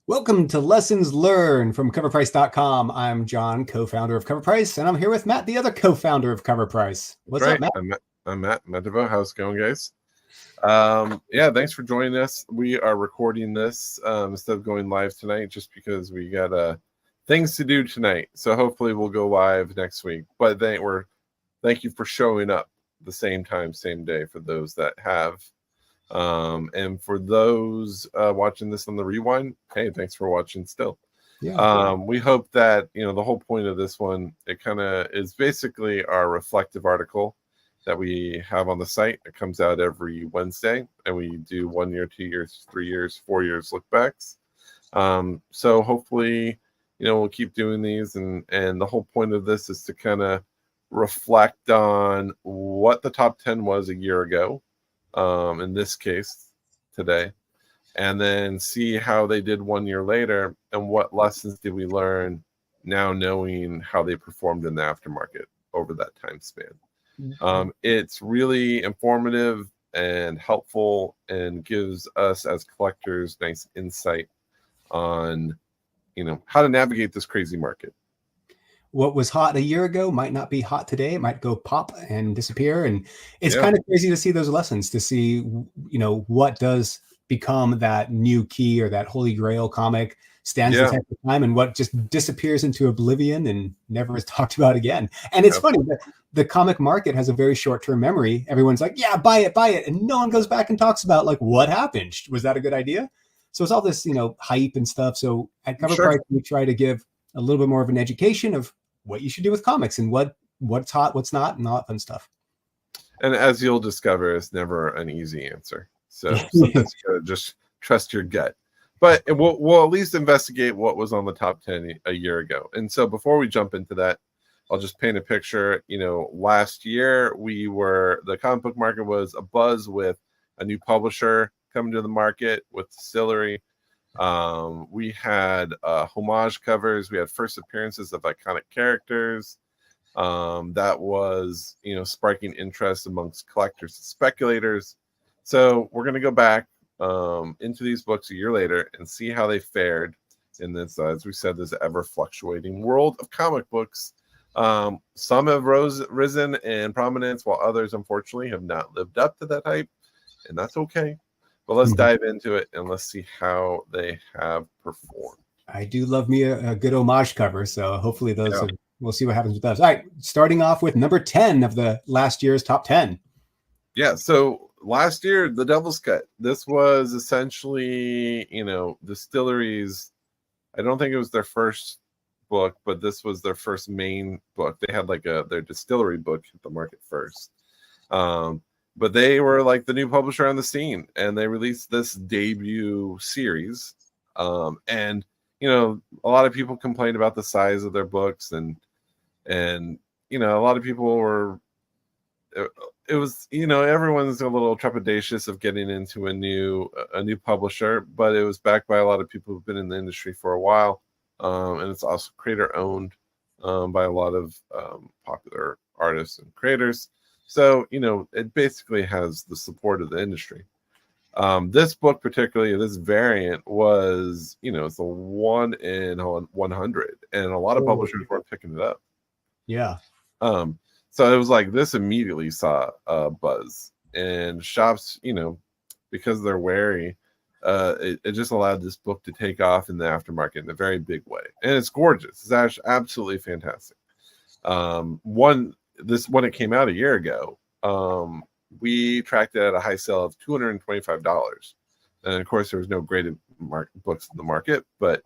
Welcome to Lessons Learned from COVRPRICE.com. I'm John, co-founder of COVRPRICE, and I'm here with Matt, the other co-founder of COVRPRICE. What's up, Right. Matt? I'm Matt Medavo. How's it going, guys? Yeah, thanks for joining us. We are recording this instead of going live tonight just because we got things to do tonight. So hopefully we'll go live next week. But thank you for showing up the same time, same day for those that have. And for those watching this on the rewind, hey, thanks for watching still. Yeah. We hope that, the whole point of this one, it kind of is basically our reflective article that we have on the site. It comes out every Wednesday, and we do 1 year, 2 years, 3 years, 4 years look backs. So hopefully, we'll keep doing these, and the whole point of this is to kind of reflect on what the top 10 was a year ago, in this case today, and then see how they did 1 year later and what lessons did we learn now knowing how they performed in the aftermarket over that time span. It's really informative and helpful and gives us as collectors nice insight on, how to navigate this crazy market. What was hot a year ago might not be hot today. It might go pop and disappear. And it's kind of crazy to see those lessons, to see, what does become that new key or that holy grail comic, stands the test of time, and what just disappears into oblivion and never is talked about again. And it's funny that the comic market has a very short-term memory. Everyone's like, yeah, buy it. And no one goes back and talks about, like, what happened? Was that a good idea? So it's all this, hype and stuff. So at COVRPRICE, we try to give a little bit more of an education of what you should do with comics and what's hot, what's not, and all that fun stuff. And as you'll discover, it's never an easy answer. So sometimes you gotta just trust your gut. But we'll at least investigate what was on the top 10 a year ago. And so before we jump into that, I'll just paint a picture. Last year the comic book market was abuzz with a new publisher coming to the market with Distillery. We had homage covers. We had first appearances of iconic characters. That was, sparking interest amongst collectors and speculators. So we're going to go back into these books a year later and see how they fared in this, as we said, this ever fluctuating world of comic books. Some have risen in prominence, while others, unfortunately, have not lived up to that hype, and that's okay. But let's dive into it and let's see how they have performed. I do love me a good homage cover, so hopefully we'll see what happens with those. All right, starting off with number 10 of the last year's top 10. Yeah, so last year, The Devil's Cut. This was essentially, Distillery's, I don't think it was their first book, but this was their first main book. They had their Distillery book hit the market first. But they were like the new publisher on the scene, and they released this debut series. And a lot of people complained about the size of their books, and a lot of people were. It was everyone's a little trepidatious of getting into a new publisher, but it was backed by a lot of people who've been in the industry for a while, and it's also creator owned by a lot of popular artists and creators. So, it basically has the support of the industry. This book, particularly, this variant was, it's a 1 in 100, and a lot of publishers weren't picking it up. Yeah. So it was like this immediately saw a buzz, and shops, because they're wary, it just allowed this book to take off in the aftermarket in a very big way. And it's gorgeous. It's actually absolutely fantastic. When it came out a year ago, we tracked it at a high sale of $225, and of course there was no graded books in the market. But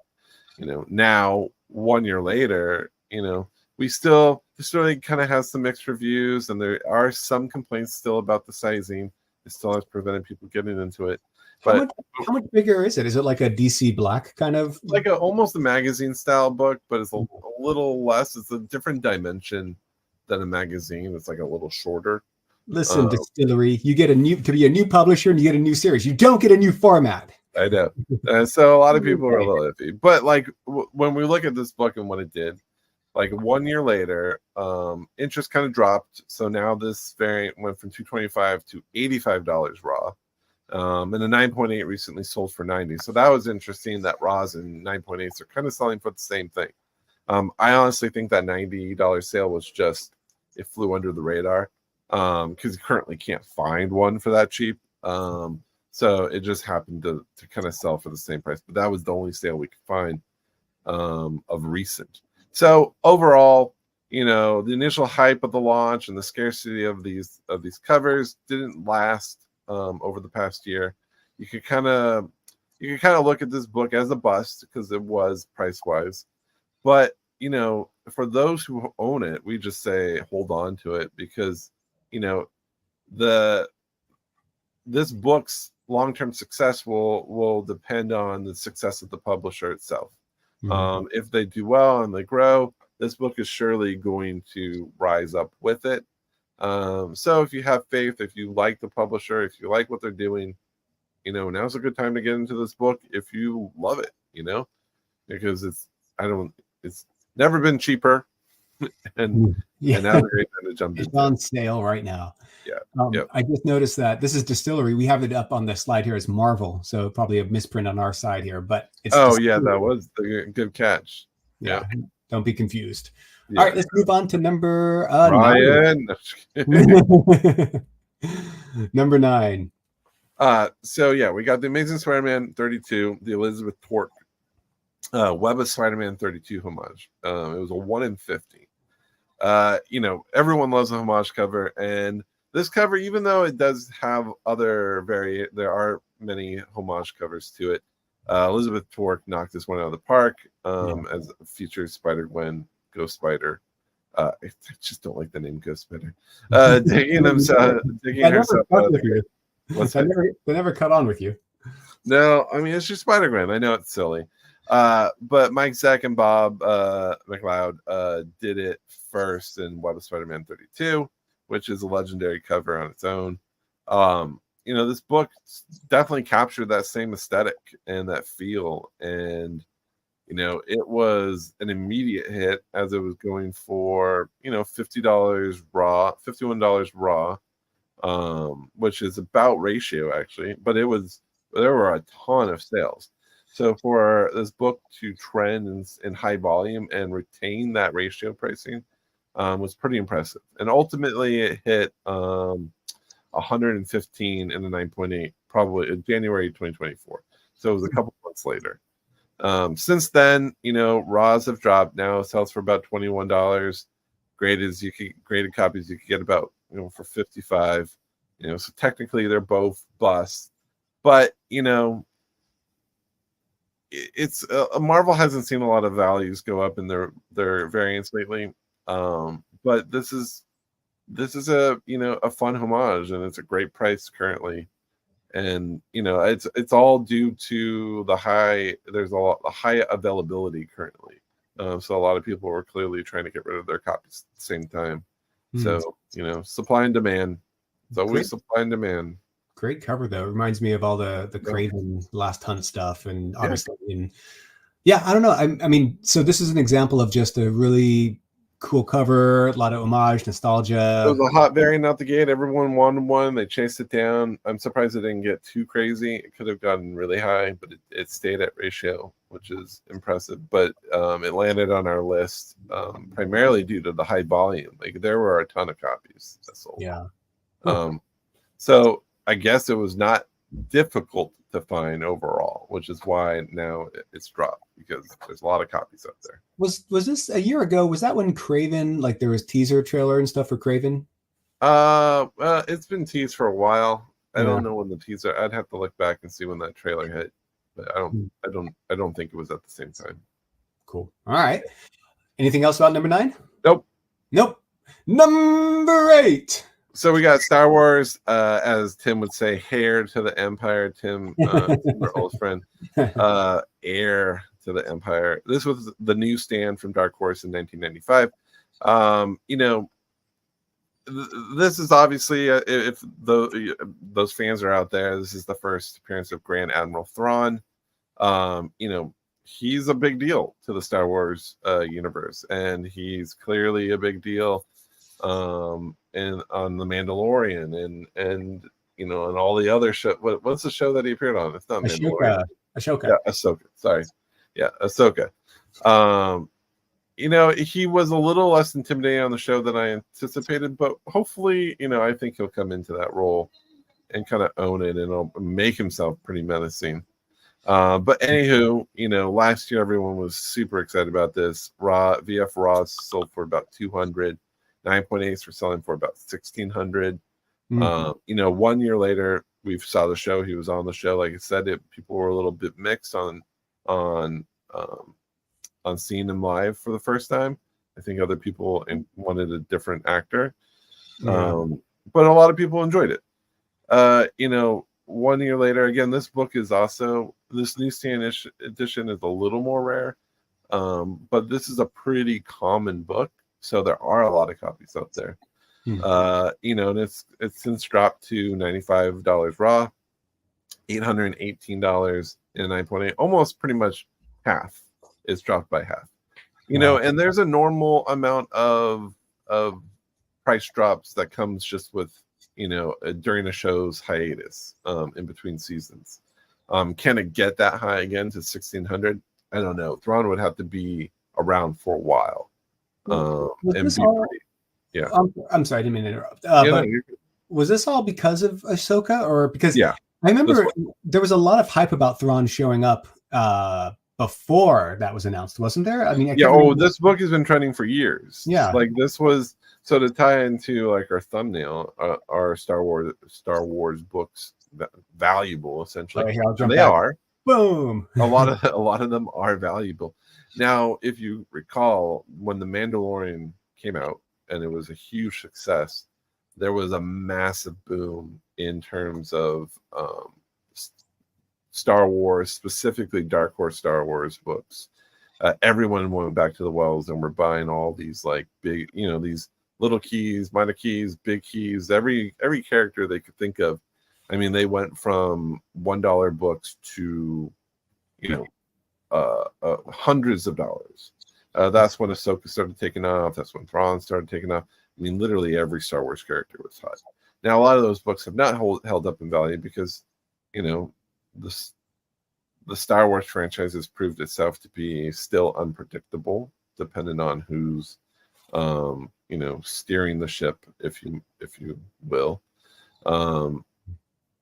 now 1 year later, we still kind of has some mixed reviews, and there are some complaints still about the sizing. It still has prevented people getting into it. But how much bigger is it? Is it like a DC Black kind of? Like almost a magazine style book, but it's a little less. It's a different dimension than a magazine. It's like a little shorter. Listen, Distillery, you get to be a new publisher and you get a new series. You don't get a new format. I know. And so a lot of people are a little iffy. But when we look at this book and what it did, 1 year later, interest kind of dropped. So now this variant went from $225 to $85 raw. And the 9.8 recently sold for 90. So that was interesting that Raws and 9.8s are kind of selling for the same thing. I honestly think that $90 sale was just, it flew under the radar because you currently can't find one for that cheap. So it just happened to kind of sell for the same price. But that was the only sale we could find of recent. So overall, you know, the initial hype of the launch and the scarcity of these covers didn't last over the past year. You could kind of look at this book as a bust because it was price wise, but you know, for those who own it, we just say hold on to it because you know this book's long-term success will depend on the success of the publisher itself. If they do well and they grow, this book is surely going to rise up with it. So if you have faith, if you like the publisher, if you like what they're doing, you know, now's a good time to get into this book if you love it, you know, because it's never been cheaper. and now's a great time to jump in. It's on sale right now. Yeah. I just noticed that this is Distillery. We have it up on the slide here as Marvel, so probably a misprint on our side here, but it's Distillery. Yeah, that was a good catch. Yeah. Don't be confused. Yeah. All right, let's move on to number 9. Number 9. So yeah, we got the Amazing Spider-Man 32, the Elizabeth Torque Web of Spider-Man 32 homage. It was a 1 in 50. You know, everyone loves a homage cover, and this cover, even though it does have there are many homage covers to it. Elizabeth Torque knocked this one out of the park as features Spider-Gwen, Ghost Spider. I just don't like the name Ghost Spider. Digging herself. They never cut on with you. No, I mean, it's just Spider-Gwen. I know it's silly. But Mike, Zach, and Bob McLeod did it first in Web of Spider-Man 32, which is a legendary cover on its own. You know, this book definitely captured that same aesthetic and that feel. And, you know, it was an immediate hit as it was going for, you know, $50 raw, $51 raw, which is about ratio actually, but there were a ton of sales. So for this book to trend in high volume and retain that ratio pricing was pretty impressive. And ultimately it hit 115 in the 9.8, probably in January 2024. So it was a couple months later. Since then, you know, raws have dropped. Now it sells for about $21. Graded copies you could get about, you know, for $55. You know, so technically they're both busts. But, you know, it's Marvel hasn't seen a lot of values go up in their variants lately. But this is a, you know, a fun homage, and it's a great price currently. And you know, it's all due to the high availability currently. So a lot of people were clearly trying to get rid of their copies at the same time. So, you know, supply and demand. It's always supply and demand. Great cover though. It reminds me of all the Craven Last Hunt stuff, and obviously, I don't know. I mean, so this is an example of just a really cool cover, a lot of homage, nostalgia. It was a hot variant out the gate. Everyone wanted one. They chased it down. I'm surprised it didn't get too crazy. It could have gotten really high, but it stayed at ratio, which is impressive. But it landed on our list primarily due to the high volume. Like there were a ton of copies that sold. Yeah. So I guess it was not difficult to find overall, which is why now it's dropped because there's a lot of copies out there. Was this a year ago? Was that when Craven, like there was teaser trailer and stuff for Craven? It's been teased for a while. I don't know when the teaser. I'd have to look back and see when that trailer hit, but I don't think it was at the same time. Cool. All right. Anything else about number 9? Nope. Number 8. So we got Star Wars, as Tim would say, Heir to the Empire. Tim, our old friend, Heir to the Empire. This was the newsstand from Dark Horse in 1995. You know, this is obviously, if those fans are out there, this is the first appearance of Grand Admiral Thrawn. You know, he's a big deal to the Star Wars universe, and he's clearly a big deal and on the Mandalorian, and you know, and all the other show. What's the show that he appeared on? It's not Mandalorian. Ahsoka. Yeah, Ahsoka. Sorry. Yeah, Ahsoka. You know, he was a little less intimidating on the show than I anticipated, but hopefully, you know, I think he'll come into that role and kind of own it, and he'll make himself pretty menacing. But anywho, you know, last year everyone was super excited about this. VF Raws sold for about 200. 9.8s were selling for about 1,600. You know, 1 year later, we saw the show. He was on the show. Like I said, people were a little bit mixed on seeing him live for the first time. I think other people wanted a different actor, but a lot of people enjoyed it. You know, 1 year later, again, this book is also, this newsstand edition is a little more rare, but this is a pretty common book, so there are a lot of copies out there. You know, and it's since dropped to $95 raw, $818 in 9.8, almost pretty much half. It's dropped by half. You know, and there's a normal amount of price drops that comes just with, you know, during a show's hiatus, in between seasons. Can it get that high again to 1,600? I don't know. Thrawn would have to be around for a while. I'm sorry, I didn't mean to interrupt. But was this all because of Ahsoka, or because I remember there was a lot of hype about Thrawn showing up before that was announced, wasn't there? I mean, this book has been trending for years. Yeah, like this was, so to tie into like our thumbnail, our Star Wars books valuable essentially. Right, here, they are. Boom. a lot of them are valuable. Now, if you recall, when The Mandalorian came out and it was a huge success, there was a massive boom in terms of Star Wars, specifically Dark Horse Star Wars books. Everyone went back to the wells and were buying all these like big, you know, these little keys, minor keys, big keys, every character they could think of. I mean, they went from $1 books to, you know, hundreds of dollars. That's when Ahsoka started taking off. That's when Thrawn started taking off. I mean, literally every Star Wars character was hot. Now, a lot of those books have not held up in value because, you know, the Star Wars franchise has proved itself to be still unpredictable, depending on who's, you know, steering the ship, if you will.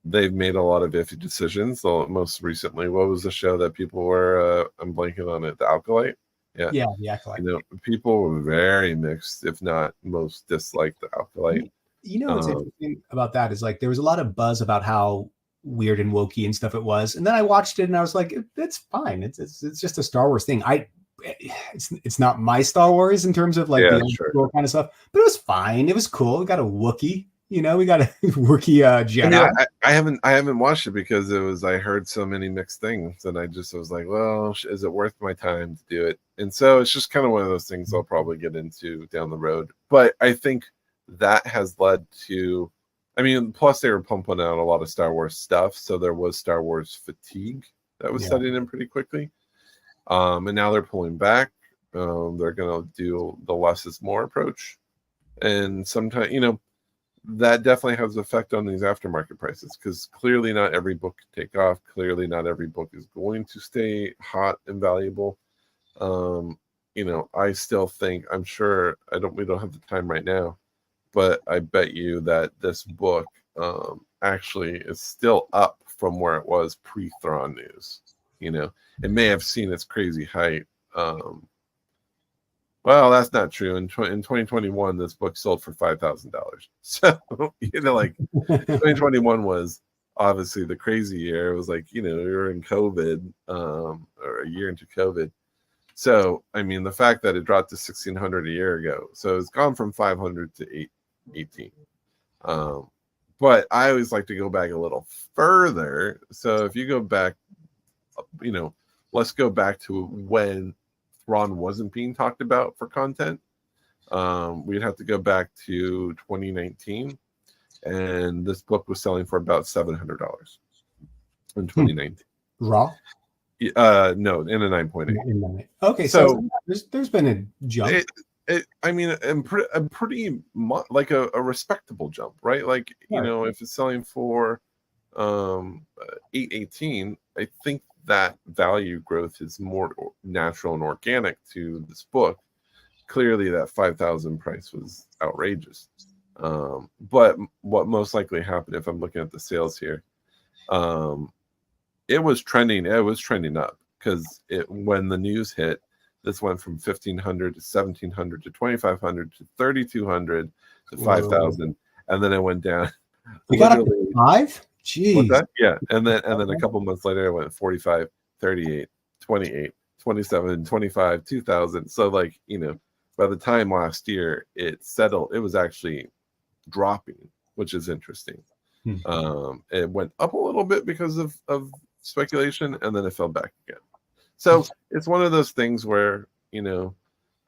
They've made a lot of iffy decisions. So most recently, what was the show that people were? I'm blanking on it. The Acolyte. Yeah, the Acolyte. You know, people were very mixed, if not most disliked the Acolyte. You know what's interesting about that is like there was a lot of buzz about how weird and wokey and stuff it was, and then I watched it and I was like, it's fine. It's just a Star Wars thing. It's not my Star Wars in terms of like the old kind of stuff, but it was fine. It was cool. We got a Wookiee. You know, we got a Wookiee Jedi. I mean, I haven't watched it because I heard so many mixed things, and I just was like, well, is it worth my time to do it? And so it's just kind of one of those things I'll probably get into down the road. But I think that has led to, I mean, plus they were pumping out a lot of Star Wars stuff, so there was Star Wars fatigue that was setting in pretty quickly. And now they're pulling back. They're going to do the less is more approach, and sometimes, you know, that definitely has an effect on these aftermarket prices, because clearly not every book can take off. Clearly not every book is going to stay hot and valuable. You know, I still think, I'm sure, we don't have the time right now, but I bet you that this book actually is still up from where it was pre-Thrawn news. You know, it may have seen its crazy height. Well, that's not true. In 2021, this book sold for $5,000. So, you know, like 2021 was obviously the crazy year. It was like, you know, we were in COVID, or a year into COVID. So, I mean, the fact that it dropped to 1,600 a year ago, so it's gone from 500 to 18. But I always like to go back a little further. So if you go back, you know, let's go back to when Thrawn wasn't being talked about for content. We'd have to go back to 2019, and this book was selling for about $700 in 2019. Raw? No, in a 9.8. Okay, so there's been a jump. I mean, like a respectable jump, right? Like, you know, if it's selling for 818, I think that value growth is more natural and organic to this book. Clearly, that 5,000 price was outrageous. But what most likely happened, if I'm looking at the sales here, it was trending. It was trending up because when the news hit, this went from 1,500 to 1,700 to 2,500 to 3,200 to 5,000, and then it went down. We got up to 5. Jeez. Yeah, and then a couple months later, it went 45, 38, 28, 27, 25, 2,000. So, like, you know, by the time last year it settled, it was actually dropping, which is interesting. It went up a little bit because of speculation, and then it fell back again. So it's one of those things where, you know,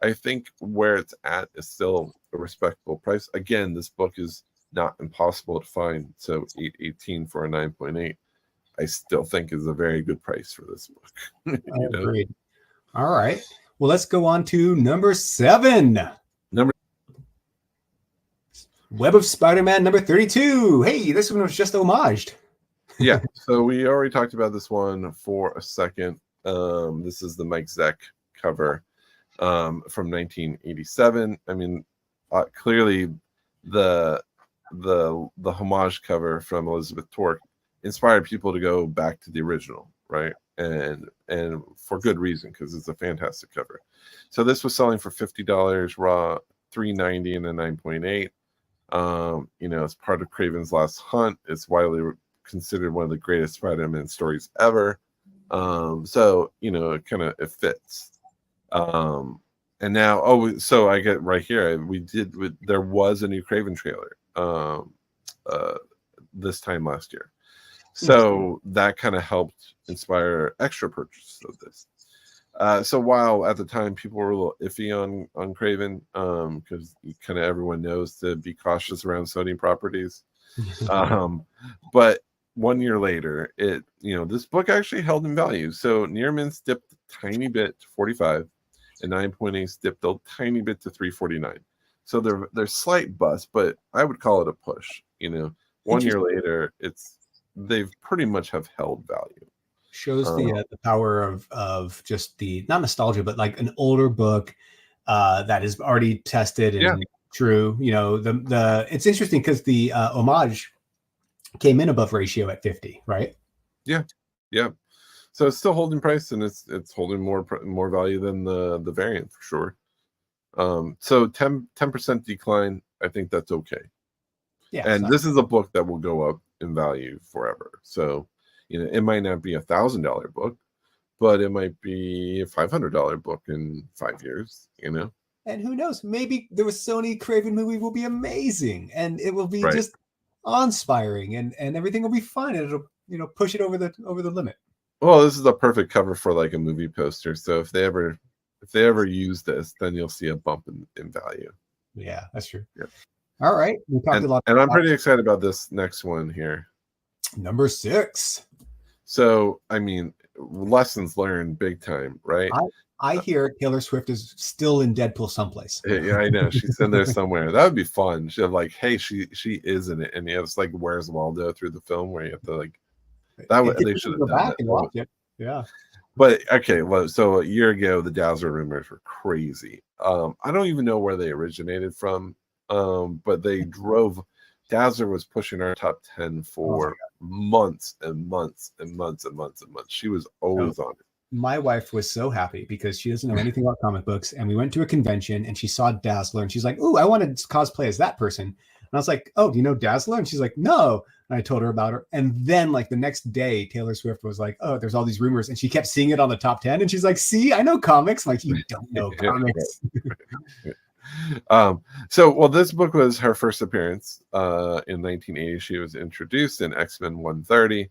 I think where it's at is still a respectable price. Again, this book is not impossible to find, so 818 for a 9.8 I still think is a very good price for this book. You know? Agreed. All right, well, let's go on to number 7. Web of Spider-Man number 32. Hey, this one was just homaged. Yeah, so we already talked about this one for a second. This is the Mike Zeck cover from 1987. I mean, clearly the homage cover from Elizabeth Torque inspired people to go back to the original, right? And for good reason, because it's a fantastic cover. So this was selling for $50 raw, $3.90 in a 9.8. You know, it's part of Craven's Last Hunt. It's widely considered one of the greatest Spider-Man stories ever. So, you know, it fits. And now, so I get right here. There was a new Craven trailer this time last year. So that kind of helped inspire extra purchases of this. So while at the time people were a little iffy on Craven, because kind of everyone knows to be cautious around Sony properties, but 1 year later, this book actually held in value. So Nearman's dipped a tiny bit to 45, and 9.8 dipped a tiny bit to 349. So they're slight bust, but I would call it a push. You know, 1 year later, they've pretty much have held value. Shows the power of just the not nostalgia, but like an older book that is already tested and true. You know, it's interesting because the homage came in above ratio at 50, right? Yeah. So it's still holding price, and it's holding more value than the variant for sure. So 10% decline, I think that's okay. Yeah. And this is a book that will go up in value forever. So, you know, it might not be $1,000 book, but it might be a $500 book in 5 years, you know? And who knows, maybe the Sony Craven movie will be amazing, and it will be just awe-inspiring, and everything will be fun, and it'll, you know, push it over the limit. Well, this is a perfect cover for like a movie poster. So if they ever use this, then you'll see a bump in value. Yeah, that's true. Yeah. All right. We talked a lot. And I'm pretty excited about this next one here. Number 6. So, I mean, lessons learned big time, right? I hear Taylor Swift is still in Deadpool someplace. Yeah, I know. She's in there somewhere. That would be fun. She'd have like, hey, she is in it. And it's like, where's Waldo through the film, where you have to like, they should have done that. Yeah. But okay, well, so a year ago, the Dazzler rumors were crazy. I don't even know where they originated from, but they drove. Dazzler was pushing our top 10 for months and months and months and months and months. She was always on it. My wife was so happy because she doesn't know anything about comic books, and we went to a convention and she saw Dazzler and she's like, "Ooh, I want to cosplay as that person." And I was like, "Oh, do you know Dazzler?" And she's like, "No." And I told her about her. And then like the next day, Taylor Swift was like, "Oh, there's all these rumors." And she kept seeing it on the top 10. And she's like, "See, I know comics." I'm like, "You don't know comics." So this book was her first appearance in 1980. She was introduced in X-Men 130.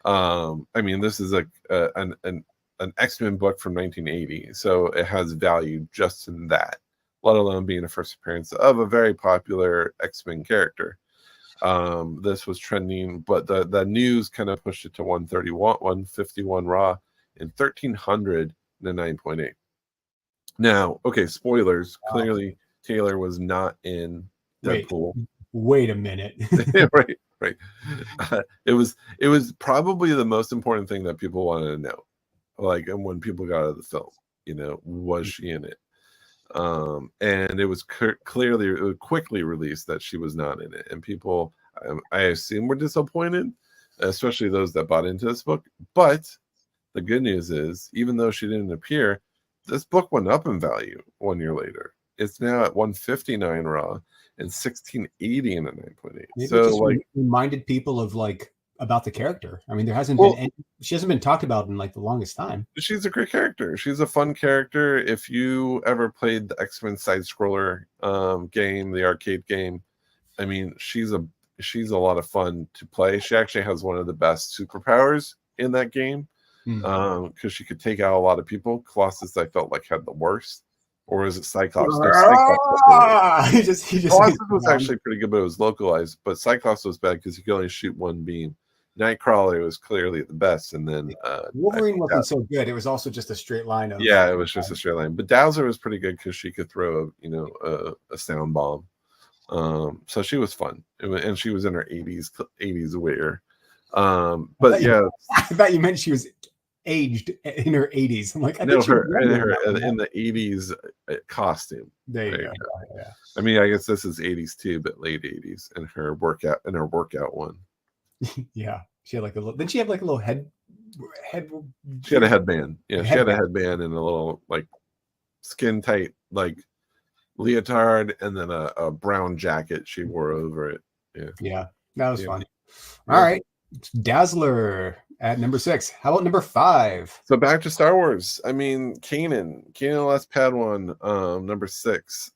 I mean, this is an X-Men book from 1980, so it has value just in that, let alone being a first appearance of a very popular X-Men character. This was trending, but the news kind of pushed it to 131, 151 raw, and 1300 in a 9.8. Now, okay, spoilers. Clearly, Taylor was not in Deadpool. Wait a minute. right. It was probably the most important thing that people wanted to know. Like, and when people got out of the film, was she in it? And it was quickly released that she was not in it, and people, I assume, were disappointed, especially those that bought into this book. But the good news is, even though she didn't appear, this book went up in value 1 year later. It's now at 159 raw and 1680 in a 9.8. Maybe so it just like reminded people of about the character. I mean, there hasn't been she hasn't been talked about in the longest time. She's a great character. She's a fun character. If you ever played the X-Men side scroller game, the arcade game, I mean, she's a lot of fun to play. She actually has one of the best superpowers in that game, because she could take out a lot of people. Colossus, I felt like, had the worst. Or is it Cyclops? No, Cyclops. Colossus was actually pretty good, but it was localized. But Cyclops was bad because he could only shoot one beam. Nightcrawler was clearly the best, and then Wolverine wasn't so good. It was also just a straight line of it was just a straight line. But Dazzler was pretty good because she could throw a sound bomb. So she was fun, and she was in her 80s wear. But I thought you meant she was aged in her 80s. I'm like, I know her in the 80s costume. There you go. Yeah. I mean, I guess this is 80s too, but late 80s, and her workout one. Yeah, she had didn't she have a little head? She had a headband. Yeah, she had a headband and a little skin tight leotard, and then a brown jacket she wore over it. Yeah, that was fun. All right, Dazzler at number 6. How about number 5? So back to Star Wars. I mean, Kanan last Padawan, number 6.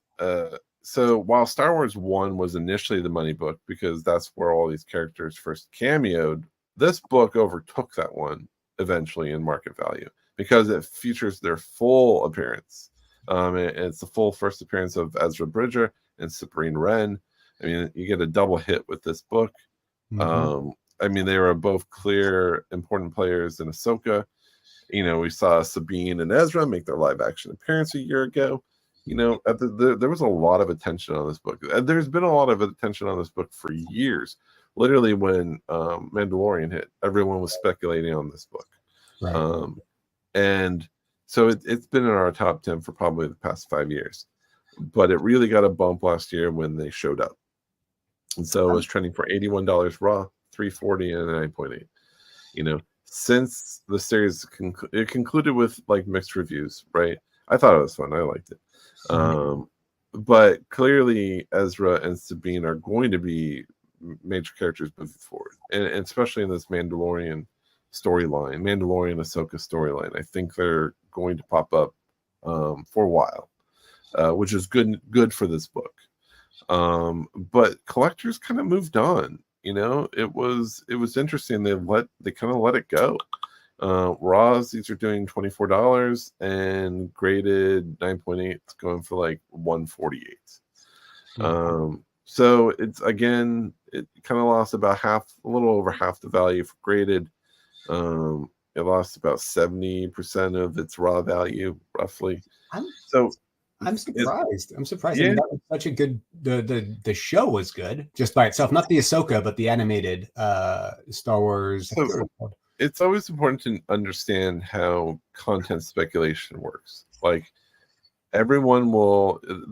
So while Star Wars 1 was initially the money book, because that's where all these characters first cameoed, this book overtook that one eventually in market value because it features their full appearance. It's the full first appearance of Ezra Bridger and Sabrine Wren. I mean, you get a double hit with this book. I mean, they were both clear important players in Ahsoka. We saw Sabine and Ezra make their live action appearance a year ago. There was a lot of attention on this book. There's been a lot of attention on this book for years. Literally, when Mandalorian hit, everyone was speculating on this book. Right. And so it's been in our top 10 for probably the past 5 years. But it really got a bump last year when they showed up. And so it was trending for $81 raw, $340 and a 9.8. Since the series concluded with mixed reviews, right? I thought it was fun. I liked it. But clearly Ezra and Sabine are going to be major characters moving forward, and especially in this Mandalorian Ahsoka storyline. I think they're going to pop up for a while, which is good for this book. But collectors kind of moved on. It was interesting. They kind of let it go. Raws, these are doing $24, and graded 9.8 is going for $148. So it's, again, it kind of lost about a little over half the value for graded. It lost about 70% of its raw value, roughly. I'm surprised. Yeah. I mean, that was such a good. The show was good just by itself, not the Ahsoka, but the animated Star Wars. It's always important to understand how content speculation works. The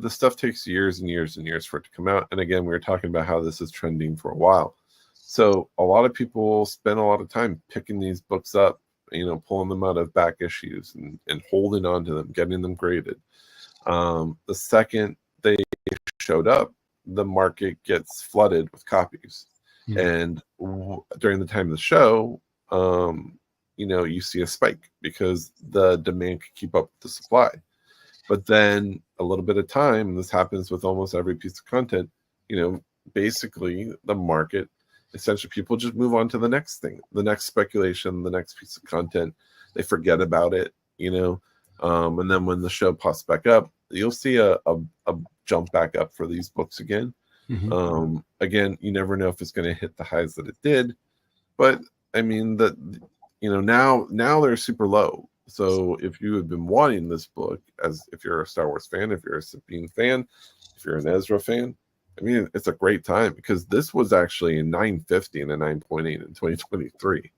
stuff takes years and years and years for it to come out. And again, we were talking about how this is trending for a while. So a lot of people spend a lot of time picking these books up, pulling them out of back issues and holding on to them, getting them graded. The second they showed up, the market gets flooded with copies. And during the time of the show, you see a spike because the demand can keep up with the supply. But then a little bit of time, and this happens with almost every piece of content, basically the market, essentially people just move on to the next thing, the next speculation, the next piece of content. They forget about it, and then when the show pops back up, you'll see a jump back up for these books again. Again, you never know if it's going to hit the highs that it did, but I mean now they're super low. So if you had been wanting this book, as if you're a Star Wars fan, if you're a Sabine fan, if you're an Ezra fan, I mean, it's a great time because this was actually a 950 and a 9.8 in 2023.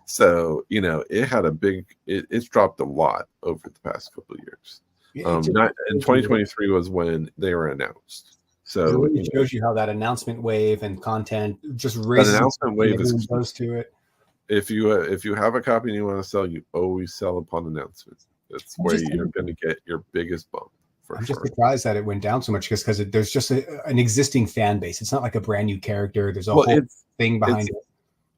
So, it had a big, it's dropped a lot over the past couple of years. And 2023 was when they were announced. So it really shows you how that announcement wave and content just raises. That announcement wave is close to it. If you have a copy and you want to sell, you always sell upon announcement. That's where you're going to get your biggest bump. I'm just surprised that it went down so much because there's just an existing fan base. It's not like a brand new character. There's a whole thing behind it.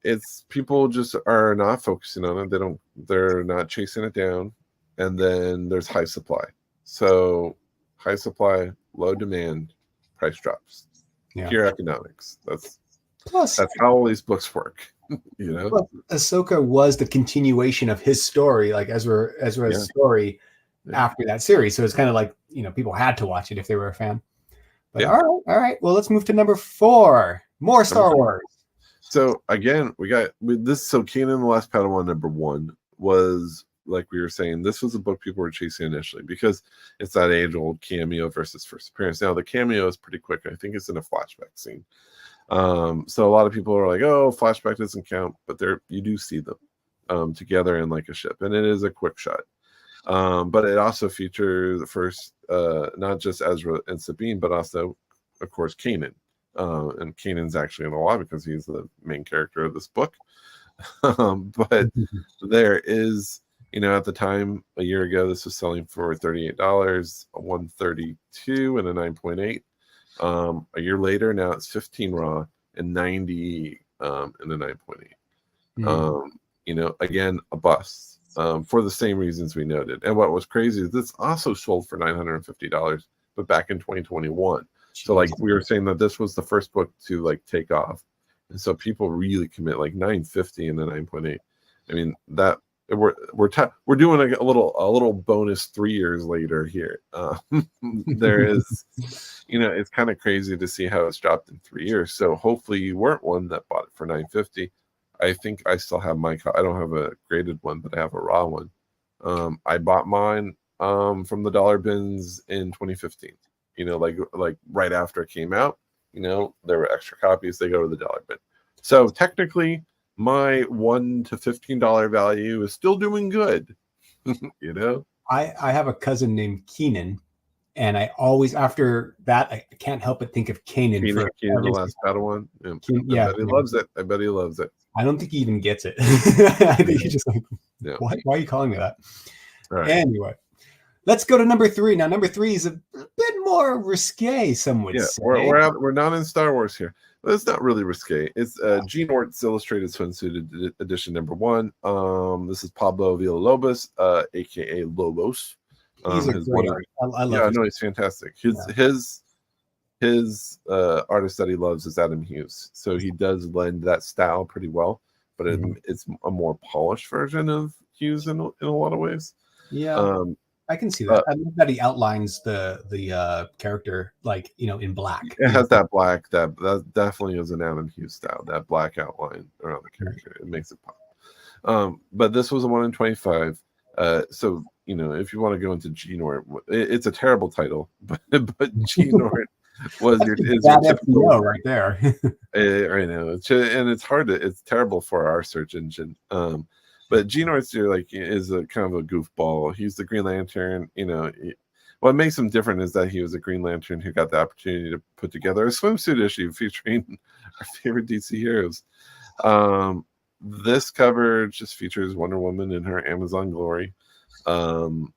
It's people just are not focusing on it. They're not chasing it down. And then there's high supply. So high supply, low demand, price drops. Yeah. Pure economics. That's how all these books work. Well, Ahsoka was the continuation of his story, like Ezra's story after that series. So it's kind of like, people had to watch it if they were a fan. But all right. Well, let's move to number 4. More Star Wars. So again, we got this. So Kanan the Last Padawan #1 was, like we were saying, this was a book people were chasing initially because it's that age-old cameo versus first appearance. Now the cameo is pretty quick. I think it's in a flashback scene. So a lot of people are like, oh, flashback doesn't count, but you do see them together in like a ship, and it is a quick shot. But it also features the first, not just Ezra and Sabine, but also, of course, Kanan. And Kanan's actually in a lot because he's the main character of this book. But there is, at the time, a year ago, this was selling for $38, a $132 and a 9.8. A year later, now it's 15 raw and 90 and a 9.8. Again, a bust for the same reasons we noted. And what was crazy is this also sold for $950, but back in 2021. So like we were saying that this was the first book to like take off. And so people really commit like 950 and the 9.8. I mean, that we're doing a little bonus 3 years later here. There is, it's kind of crazy to see how it's dropped in 3 years. So hopefully you weren't one that bought it for 950. I think I still have I don't have a graded one, but I have a raw one. I bought mine from the dollar bins in 2015. Like right after it came out. There were extra copies. They go to the dollar bin. So technically, my $1 to $15 value is still doing good. I have a cousin named Keenan, and I always, after that, I can't help but think of Kanan. Kanan the Last Padawan. Yeah, I bet he loves it. I bet he loves it. I don't think he even gets it. I think he's just like, why are you calling me that? Right. Anyway, let's go to number 3. Now, number 3 is a bit more risque, some would say. We're not in Star Wars here. But it's not really risque. It's Gene Ort's Illustrated Swimsuit edition #1. This is Pablo Villalobos, aka Lobos. He's a great artist. I love him. No, he's fantastic. His artist that he loves is Adam Hughes. So he does lend that style pretty well, but it's a more polished version of Hughes in a lot of ways. Yeah. I can see that. I love that he outlines the character in black. It has that black. That definitely is an Adam Hughes style. That black outline around the character. It makes it pop. But this was a 1 in 25. So if you want to go into Gene Ort, it's a terrible title, but Gene Ort was your typical right there. I know, and it's terrible for our search engine. But Gene Ort's is a kind of a goofball. He's the Green Lantern. What makes him different is that he was a Green Lantern who got the opportunity to put together a swimsuit issue featuring our favorite DC heroes. This cover just features Wonder Woman in her Amazon glory. Wonder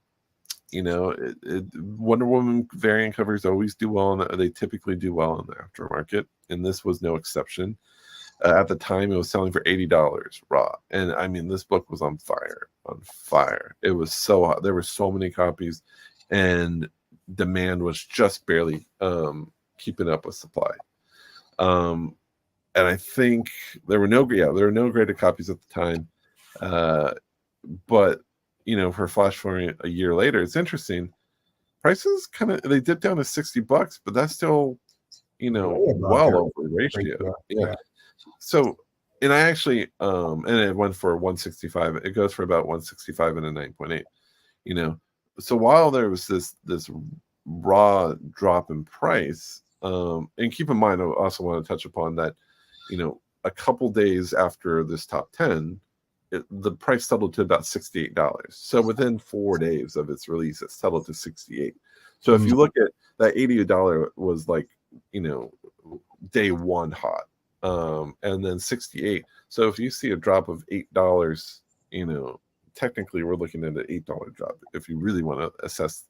Woman variant covers always do well, and they typically do well in the aftermarket, and this was no exception. At the time, it was selling for $80 raw, and I mean, this book was on fire. It was so hot. There were so many copies, and demand was just barely keeping up with supply. And I think there were no graded copies at the time. But for flash forwarding a year later, it's interesting. Prices they dipped down to $60, but that's still well over ratio. Yeah. So and I actually and it went for 165. It goes for about 165 and a 9.8. You know, so while there was this raw drop in price, and keep in mind, I also want to touch upon that, you know, a couple days after this top 10, the price settled to about $68. So within 4 days of its release, it settled to 68. So if you look at that $80 was like, you know, day one hot, and then 68. So if you see a drop of $8, you know, technically we're looking at an $8 drop if you really want to assess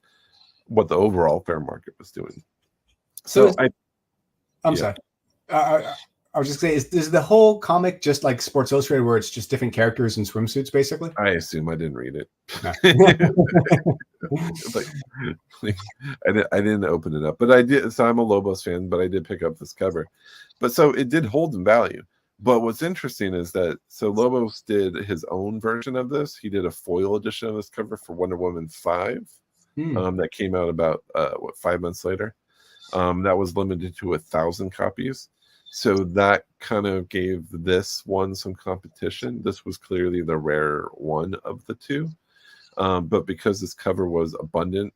what the overall fair market was doing. So I'm sorry. I was just saying, is the whole comic just like Sports Illustrated, where it's just different characters in swimsuits, basically? I assume. I didn't read it. I didn't open it up, but I did. So I'm a Lobos fan, but I did pick up this cover. But so it did hold in value. But what's interesting is that so Lobos did his own version of this. He did a foil edition of this cover for Wonder Woman 5, that came out about 5 months later. That was limited to 1,000 copies. So that kind of gave this one some competition. This was clearly the rare one of the two. But because this cover was abundant,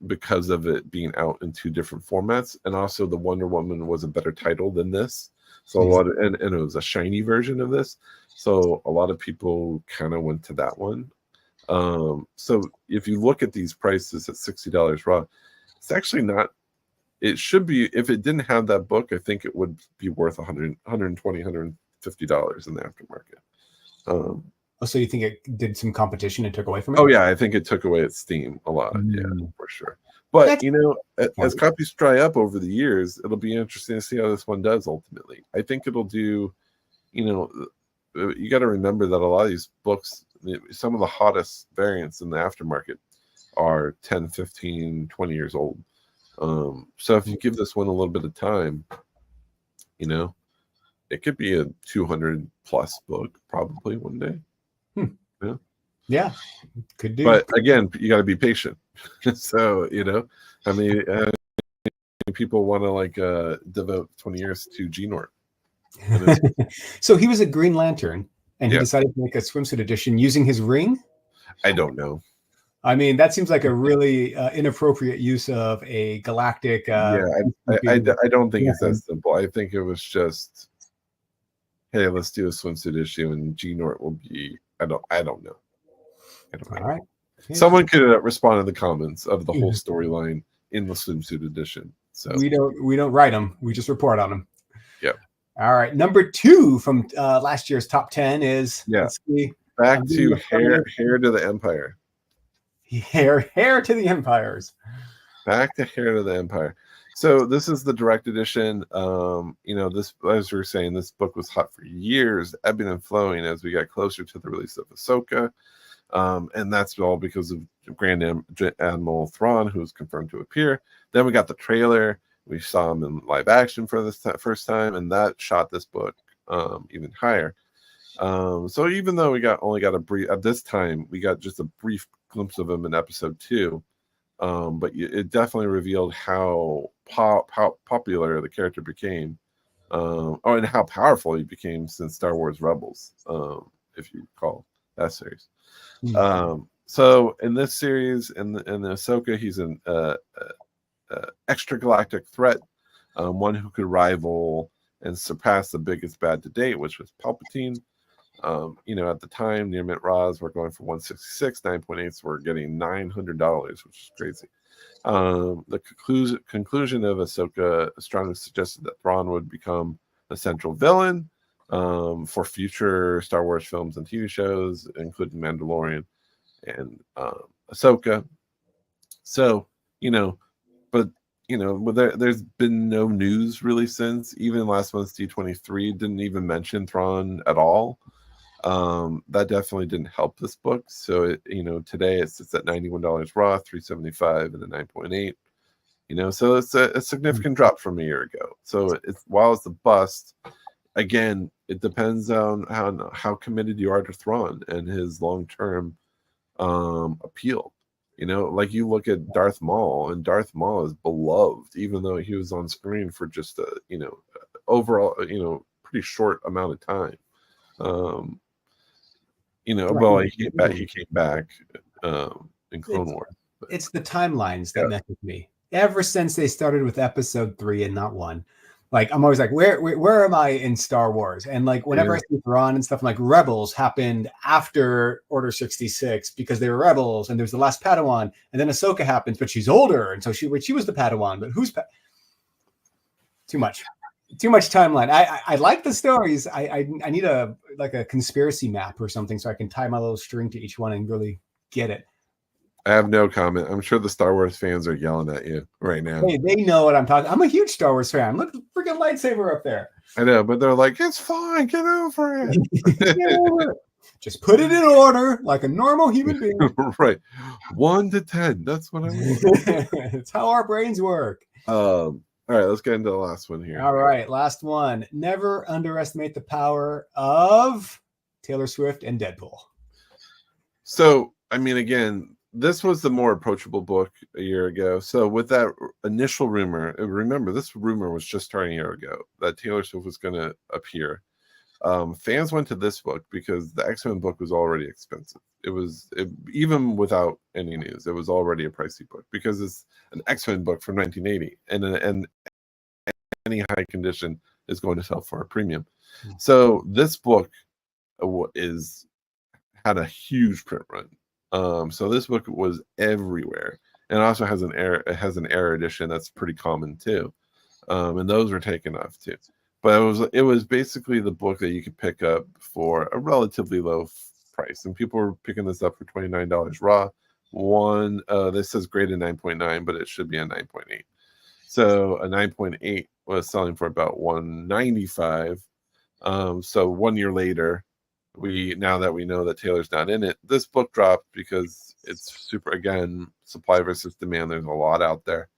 because of it being out in 2 different formats, and also the Wonder Woman was a better title than this. So a lot of, and it was a shiny version of this. So a lot of people kind of went to that one. So if you look at these prices at $60 raw, it's actually not. It should be, if it didn't have that book, I think it would be worth $120, $150 in the aftermarket. So you think it did some competition and took away from it? Oh yeah, I think it took away its steam a lot. Yeah, for sure. But you know, as copies dry up over the years, it'll be interesting to see how this one does ultimately. I think it'll do, you know, you got to remember that a lot of these books, some of the hottest variants in the aftermarket are 10, 15, 20 years old. So if you give this one a little bit of time, you know, it could be a 200 plus book probably one day. Yeah, could do. But again, you got to be patient. So, you know, I mean, people want to like devote 20 years to G-Nort. So he was a Green Lantern, and he decided to make a swimsuit edition using his ring? I don't know. I mean, that seems like a really inappropriate use of a galactic. I don't think it's that simple. I think it was just, hey, let's do a swimsuit issue, and G-Nort will be. I don't know. All right. Someone could respond in the comments of the whole storyline in the swimsuit edition. So we don't write them. We just report on them. Yeah. All right. Number 2 from last year's top 10 is back to Heir to the Empire. Heir to the Empires. Back to Heir to the Empire. So this is the direct edition. You know, this, as we were saying, this book was hot for years, ebbing and flowing as we got closer to the release of Ahsoka. And that's all because of Grand Admiral Thrawn, who was confirmed to appear. Then we got the trailer. We saw him in live action for the first time, and that shot this book even higher. So even though we only got a brief, at this time, we got just a brief glimpse of him in episode 2. But it definitely revealed how popular the character became, and how powerful he became since Star Wars Rebels, if you recall that series. So in this series, in Ahsoka, he's an extragalactic threat, one who could rival and surpass the biggest bad to date, which was Palpatine. You know, at the time, near mint raws were going for 166, 9.8s were getting $900, which is crazy. The conclusion of Ahsoka strongly suggested that Thrawn would become a central villain for future Star Wars films and TV shows, including Mandalorian and Ahsoka. So, you know, but you know, there's been no news really since. Even last month's D23 didn't even mention Thrawn at all. That definitely didn't help this book. So you know, today it sits at $91 raw, $375 and a 9.8. You know, so it's a significant drop from a year ago. So while it's a bust, again, it depends on how committed you are to Thrawn and his long-term appeal. You know, like you look at Darth Maul, and Darth Maul is beloved, even though he was on screen for just a, you know, overall, you know, pretty short amount of time. Right. Well, he came back in Clone Wars. It's the timelines that mess with me. Ever since they started with episode 3 and not 1, like I'm always like, where am I in Star Wars? And like whenever I see Thrawn and stuff, I'm like, Rebels happened after Order 66 because they were rebels, and there's the last Padawan, and then Ahsoka happens, but she's older, and so she was the Padawan, but who's too much timeline. I like the stories. I need a conspiracy map or something so I can tie my little string to each one and really get it. I have no comment. I'm sure the Star Wars fans are yelling at you right now. Hey, they know what I'm talking. I'm a huge Star Wars fan. Look, freaking lightsaber up there. I know, but they're like, it's fine. Get over it. Get over it. Just put it in order like a normal human being. Right. 1 to 10. That's what I mean. It's how our brains work. All right, let's get into the last one here. All right, last one. Never underestimate the power of Taylor Swift and Deadpool. So, I mean, again, this was the more approachable book a year ago. So with that initial rumor, remember, this rumor was just starting a year ago that Taylor Swift was going to appear. Fans went to this book because the X-Men book was already expensive. Even without any news, it was already a pricey book because it's an X-Men book from 1980, and any high condition is going to sell for a premium. So this book had a huge print run. So this book was everywhere, and it also has an Heir edition that's pretty common too, and those were taken off too. But it was basically the book that you could pick up for a relatively low price, and people were picking this up for $29 raw. This says graded 9.9, but it should be a 9.8. So a 9.8 was selling for about $195. So 1 year later, now that we know that Taylor's not in it, this book dropped because it's super, again, supply versus demand. There's a lot out there.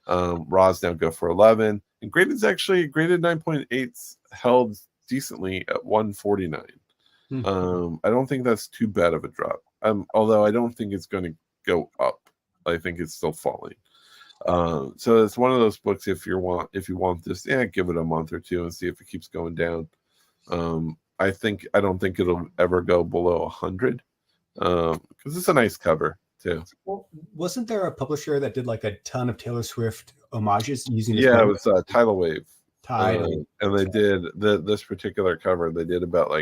Raws now go for 11, and graded 9.8s held decently at 149. I don't think that's too bad of a drop. Although I don't think it's going to go up. I think it's still falling. So it's one of those books. If you want this, give it a month or two and see if it keeps going down. I don't think it'll ever go below 100 because it's a nice cover too. Well, wasn't there a publisher that did like a ton of Taylor Swift homages using? It was Tidal Wave. And they did this particular cover. They did about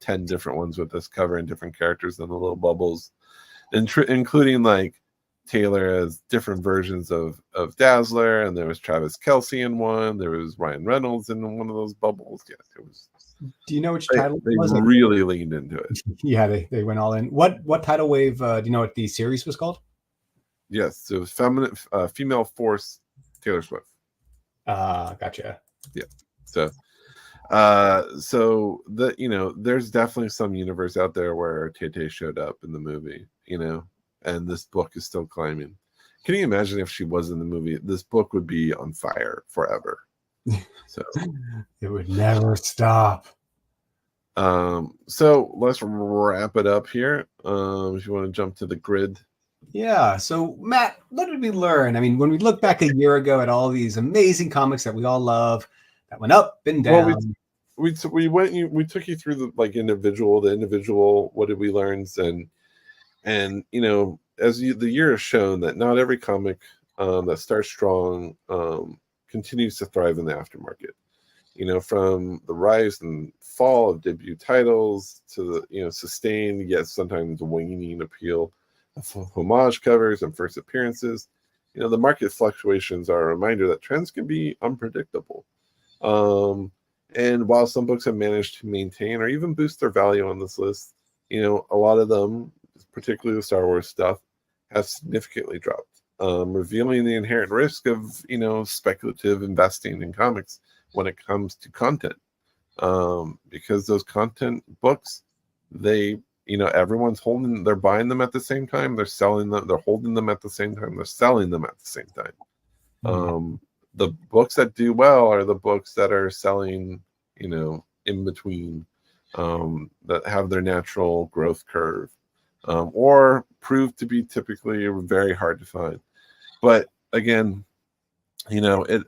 10 different ones with this cover and different characters and the little bubbles, including like Taylor as different versions of Dazzler, and there was Travis Kelce in one. There was Ryan Reynolds in one of those bubbles. Yeah, it was. Do you know which title they was? They really leaned into it. Yeah, they went all in. What Tidal Wave? Do you know what the series was called? Yes, it was Female Force Taylor Swift. Gotcha. Yeah. So there's definitely some universe out there where Tay showed up in the movie, and this book is still climbing. Can you imagine if she was in the movie? This book would be on fire forever. So it would never stop. So let's wrap it up here. If you want to jump to the grid. Yeah. So Matt, what did we learn? I mean, when we look back a year ago at all these amazing comics that we all love, that went up and down. Well, we took you through the individual. What did we learn? And the year has shown that not every comic that starts strong continues to thrive in the aftermarket. From the rise and fall of debut titles to the sustained yet sometimes waning appeal of homage covers and first appearances. The market fluctuations are a reminder that trends can be unpredictable. And while some books have managed to maintain or even boost their value on this list, a lot of them, particularly the Star Wars stuff, have significantly dropped, revealing the inherent risk of speculative investing in comics when it comes to content, because those content books, everyone's they're buying them at the same time, they're selling them, they're holding them at the same time, they're selling them at the same time. Mm-hmm. The books that do well are the books that are selling, in between, that have their natural growth curve, or prove to be typically very hard to find. But again,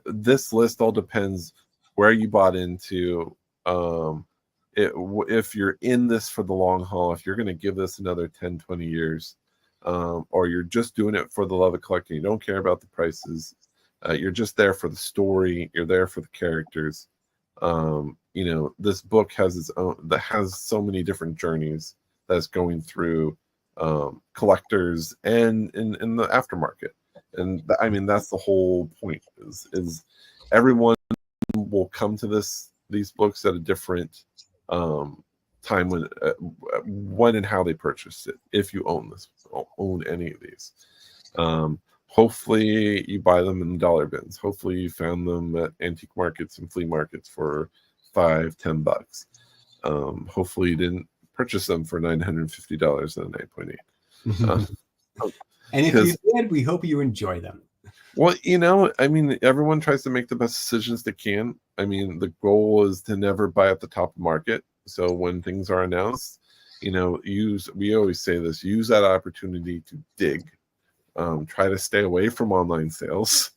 this list all depends where you bought into if you're in this for the long haul, if you're going to give this another 10, 20 years, or you're just doing it for the love of collecting, you don't care about the prices, you're just there for the story, you're there for the characters. This book has its own, that has so many different journeys that's going through collectors and in the aftermarket. And I mean, that's the whole point, is everyone will come to these books at a different time when and how they purchased it. If you own any of these, hopefully you buy them in dollar bins. Hopefully you found them at antique markets and flea markets for $5-10. Hopefully you didn't purchase them for $950 and a 9.8. And if you did, we hope you enjoy them. Well, I mean, everyone tries to make the best decisions they can. I mean, the goal is to never buy at the top of the market. So when things are announced, we always say this, use that opportunity to dig. Try to stay away from online sales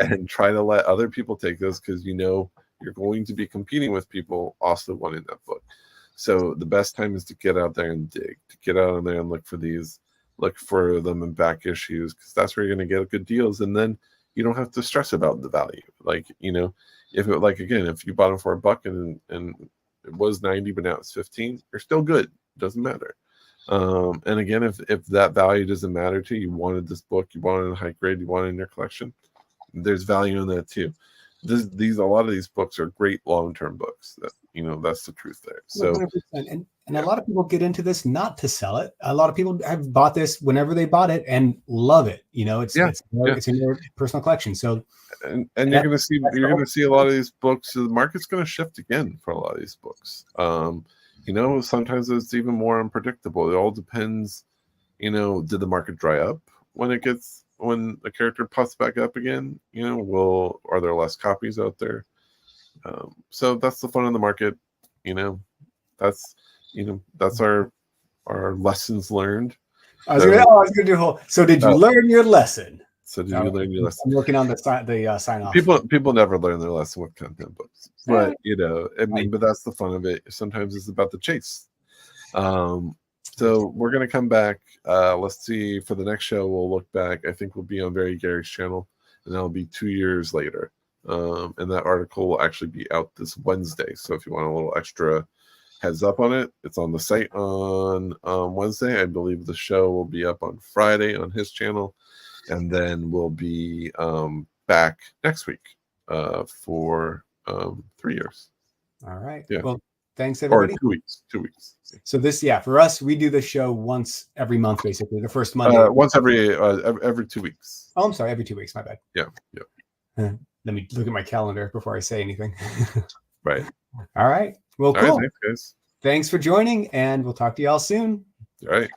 and try to let other people take those, because you're going to be competing with people also wanting that book. So the best time is to get out there and dig, to get out there and look for them in back issues, because that's where you're going to get good deals. And then you don't have to stress about the value. If you bought them for $1 and it was 90, but now it's 15, you're still good. It doesn't matter. And again, if that value doesn't matter to you, you wanted this book, you wanted a high grade, you wanted it in your collection, there's value in that too. A lot of these books are great long-term books. That's the truth there. So, 100%. And a lot of people get into this not to sell it. A lot of people have bought this whenever they bought it and love it. It's in their personal collection. So, and you're going to see a lot of these books. The market's going to shift again for a lot of these books. Sometimes it's even more unpredictable. It all depends. Did the market dry up when the character pops back up again? Are there less copies out there? So that's the fun of the market. That's our lessons learned. I was gonna do a whole. So did you learn your lesson? So did you learn your lesson? I'm working on the sign off. People never learn their lesson with content books, but but that's the fun of it. Sometimes it's about the chase. So we're gonna come back. Let's see, for the next show we'll look back. I think we'll be on Very Gary's channel, and that'll be 2 years later. And that article will actually be out this Wednesday. So if you want a little extra heads up on it, it's on the site on Wednesday. I believe the show will be up on Friday on his channel, and then we'll be back next week for 3 years. All right. Yeah. Well, thanks everybody. Or 2 weeks. 2 weeks. So for us, we do the show once every month, basically. The first Monday. Once every 2 weeks. Oh, I'm sorry, every 2 weeks. My bad. Yeah. Let me look at my calendar before I say anything. Right. All right. Well, cool. All right, thanks, guys. Thanks for joining, and we'll talk to y'all soon. All right.